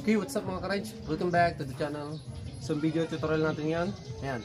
Okay, what's up mga ka-rides? Welcome back to the channel. So video tutorial natin yan. Ayan.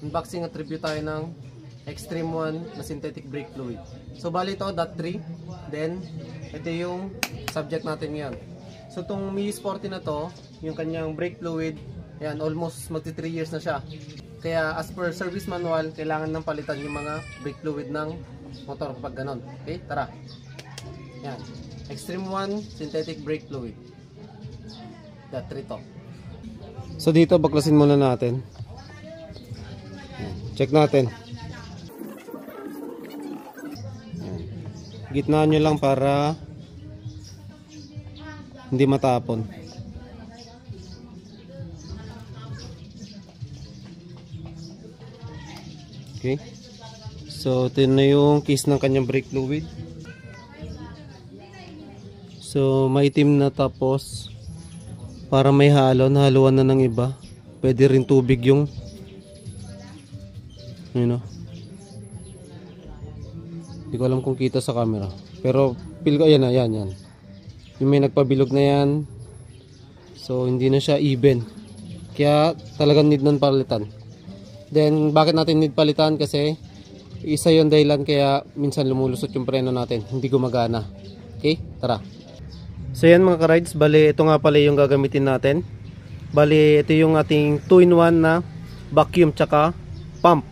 Unboxing at review tayo ng Extreme 1 na synthetic brake fluid. So bali ito, .3. Then, ito yung subject natin yan. So itong MIUS40 na to, yung kanyang brake fluid, ayan, almost magti 3 years na siya. Kaya as per service manual, kailangan nang palitan yung mga brake fluid ng motor pag ganon. Okay, tara. Ayan. Extreme 1 synthetic brake fluid. .3 to. So dito baklasin muna natin. Check natin. Gitnaan nyo lang para hindi matapon. Okay. So ito na yung case ng kanyang brake fluid. So maitim na, tapos para may halo, nahaluan na ng iba. Pwede rin tubig yung hindi ko alam kung kita sa camera, pero feel ko, yan. Yung may nagpabilog na yan. So hindi na siya even, kaya talagang need ng palitan. Then bakit natin need palitan? Kasi isa yung dahilan kaya minsan lumulusot yung preno natin, hindi gumagana. Okay, tara. So yan mga ka-rides, bali ito nga pala yung gagamitin natin. Bali ito yung ating 2-in-1 na vacuum tsaka pump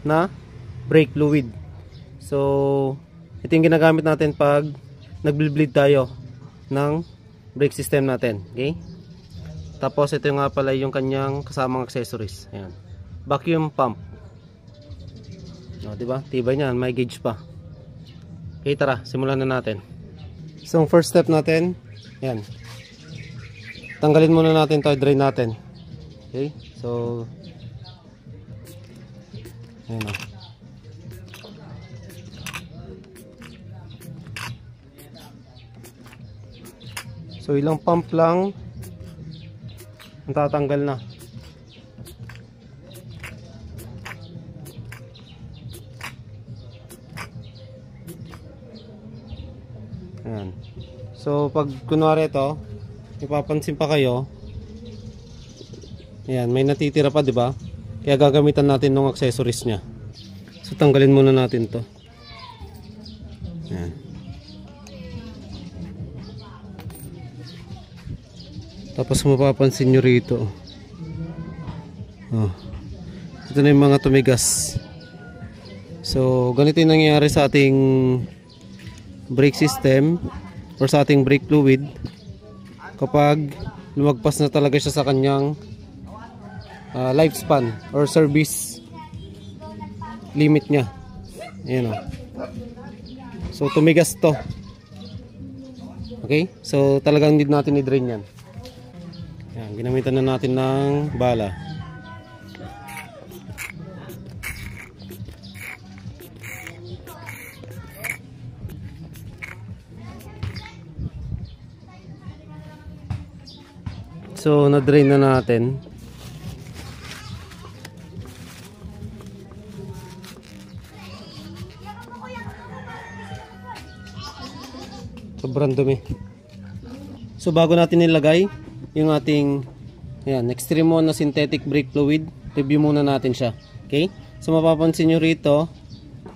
na brake fluid. So ito yung ginagamit natin pag nagble-bleed tayo ng brake system natin. Okay? Tapos ito nga pala yung kanyang kasamang accessories. Ayan. Vacuum pump. O, diba? Tibay niyan, may gauge pa. Okay, tara, simulan na natin. So first step natin, yan, tanggalin muna natin to, drain natin. Okay, so ayan o. So ilang pump lang ang tatanggal na. Ayan. So pag kunwari ito, ipapansin pa kayo, ayan, may natitira pa, 'di ba? Kaya gagamitan natin ng accessories niya. So tanggalin muna natin 'to. Ayan. Tapos mapapansin nyo rito, ito na yung mga tumigas. So ganito yung nangyayari sa ating brake system or sa ating brake fluid kapag lumagpas na talaga siya sa kanyang lifespan or service limit niya. Ayan o. So tumigas to. Okay, so talagang need natin i-drain yan. Ayan, ginamitan na natin ng bala. So na-drain na natin. Sobrang dumi. So bago natin nilagay yung ating Extreme 1 na synthetic brake fluid, review muna natin siya. Okay? So mapapansin nyo rito,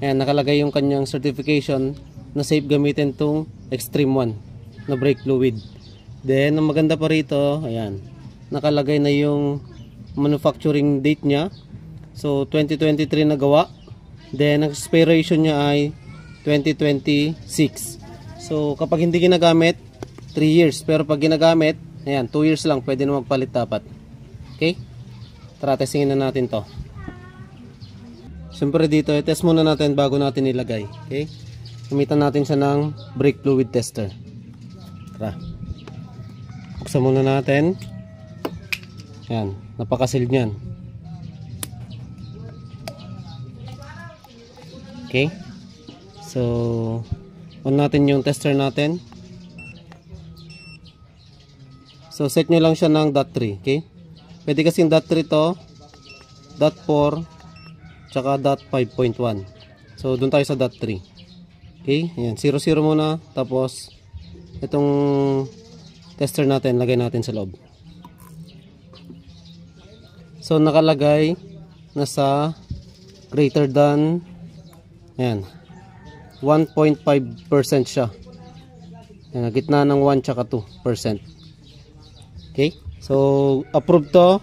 ayan, nakalagay yung kanyang certification na safe gamitin tong Extreme 1 na brake fluid. Then, ang maganda pa rito, ayan, nakalagay na yung manufacturing date niya. So, 2023 na gawa. Then, ang expiration niya ay 2026. So, kapag hindi ginagamit, 3 years. Pero pag ginagamit, ayan, 2 years lang, pwede na magpalit dapat. Okay? Tara, testingin na natin to. Siyempre dito, test muna natin bago natin ilagay. Okay? Gamitan natin siya ng brake fluid tester. Tara. Buksan muna natin. Ayan, napakasealed niyan. Okay. So, on natin yung tester natin. So, set nyo lang siya ng .3. Okay. Pwede kasing .3 to, .4, tsaka .5.1. So, dun tayo sa .3. Okay. Ayan, 0, 0 muna. Tapos, itong tester natin, lagay natin sa loob. So nakalagay na sa greater than, ayan, 1.5% siya. Ayan, gitna ng 1 tsaka 2%. Okay, so approved to.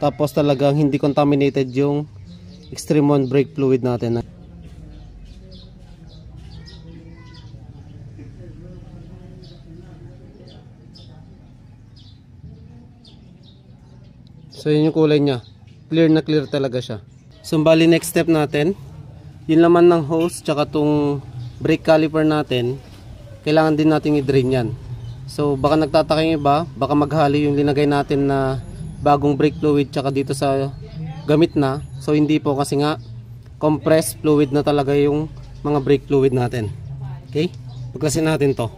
Tapos talagang hindi contaminated yung Extreme 1 brake fluid natin. So yun yung kulay niya. Clear na clear talaga siya. So bali next step natin, yung laman ng hose tsaka tong brake caliper natin, kailangan din natin i-drain yan. So baka nagtataka yung iba, baka maghali yung linagay natin na bagong brake fluid tsaka dito sa gamit na. So hindi po, kasi nga compressed fluid na talaga yung mga brake fluid natin. Okay, pagkasin natin to.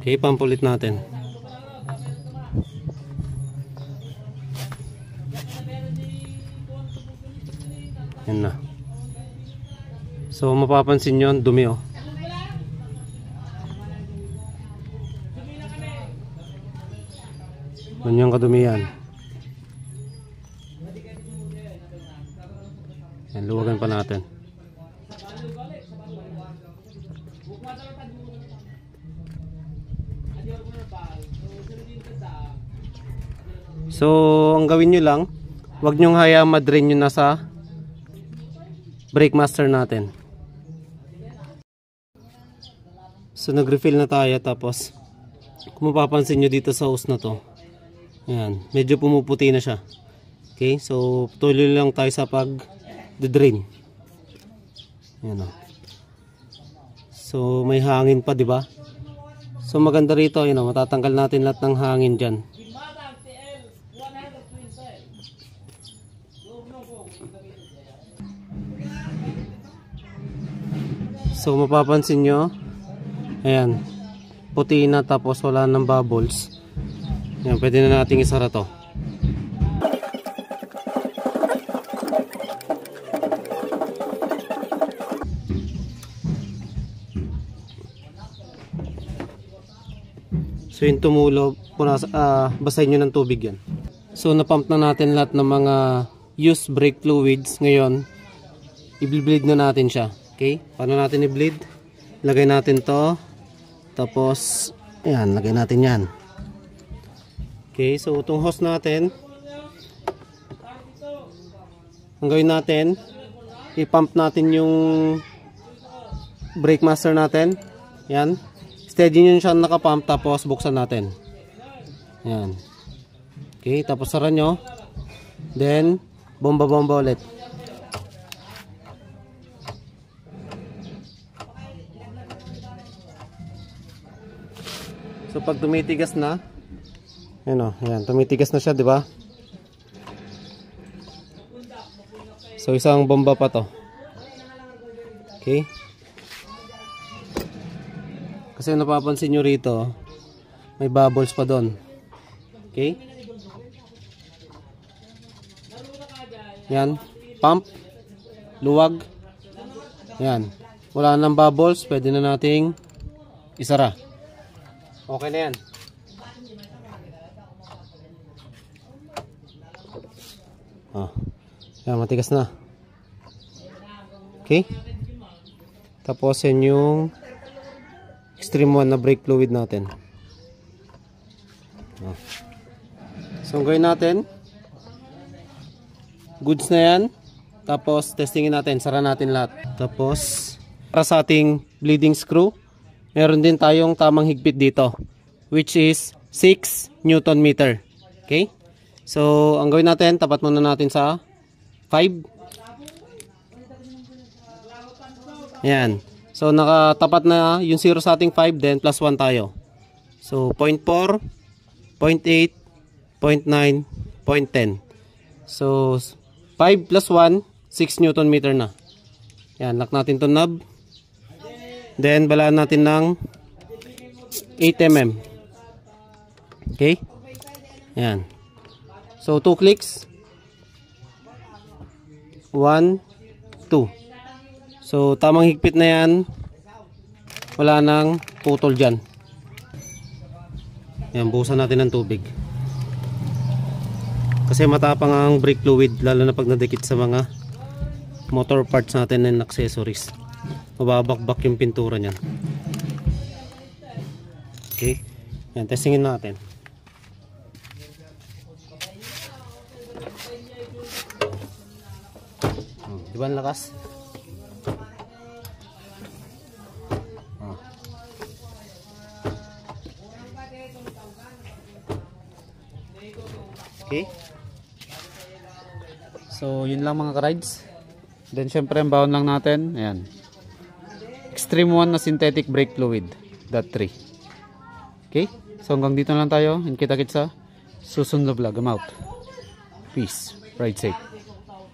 Okay, pump ulit natin. Yan na. So mapapansin nyo, dumi oh. Ganyan kadumi yan. Yan, luwagan pa natin. So ang gawin nyo lang, huwag nyo hayaang ma-drain yung nasa brake master natin. So nag-refill na tayo, tapos kung mapapansin nyo dito sa hose na to, ayan, medyo pumuputi na siya. Okay, so tuloy lang tayo sa pag-drain. Ayan o. So may hangin pa, di ba? So maganda rito, yun o, matatanggal natin lahat ng hangin dyan. So mapapansin nyo, ayan, puti na, tapos wala ng bubbles. Ayan, pwede na nating isara to. So yung tumulo, basahin nyo ng tubig yan. So napump na natin lahat ng mga used brake fluids. Ngayon, i-bleed na natin siya. Okay, paano natin i-bleed? Lagay natin to, tapos ayan, lagay natin yan. Okay, so itong hose natin, ang gawin natin, i-pump natin yung brake master natin. Yan, steady nyo siya nakapump, tapos buksan natin. Yan. Okay, tapos sara nyo, then bomba-bomba ulit. So pag tumitigas na, ayan o, ayan, tumitigas na siya, di ba? So isang bomba pa to. Okay? Kasi napapansin nyo rito, may bubbles pa doon. Okay? Yan, pump, luwag. Yan, wala nang bubbles, pwede na nating isara. Okay na yan. Oh, yan, matigas na. Okay. Tapos yan yung Extreme 1 na brake fluid natin. Oh. So ang gawin natin, goods na yan. Tapos testingin natin, sara natin lahat. Tapos para sa ating bleeding screw, meron din tayong tamang higpit dito, which is 6 Newton meter. Okay? So, ang gawin natin, tapat muna natin sa 5. Ayan. So, nakatapat na yung 0 sa ating 5, then plus 1 tayo. So, 0.4, 0.8, 0.9, 0.10. So, 5 plus 1, 6 Newton meter na. Ayan, lock natin itong knob. Then balaan natin ng 8 mm. Okay? Ayan. So 2 clicks. 1, 2. So tamang higpit na yan. Wala nang putol dyan. Yan, buhusan natin ng tubig. Kasi matapang ang brake fluid, lalo na pag nadikit sa mga motor parts natin and accessories. Mababakbak yung pintura niyan. Okay. Yan, testingin natin. Diba ang lakas? Okay. So yun lang mga ka-rides. Then syempre ang baon lang natin, ayan, Extreme 1 na synthetic brake fluid .3. Okay, so hanggang dito lang tayo, and kita-kits sa susunod na vlog. I'm out. Peace, ride safe.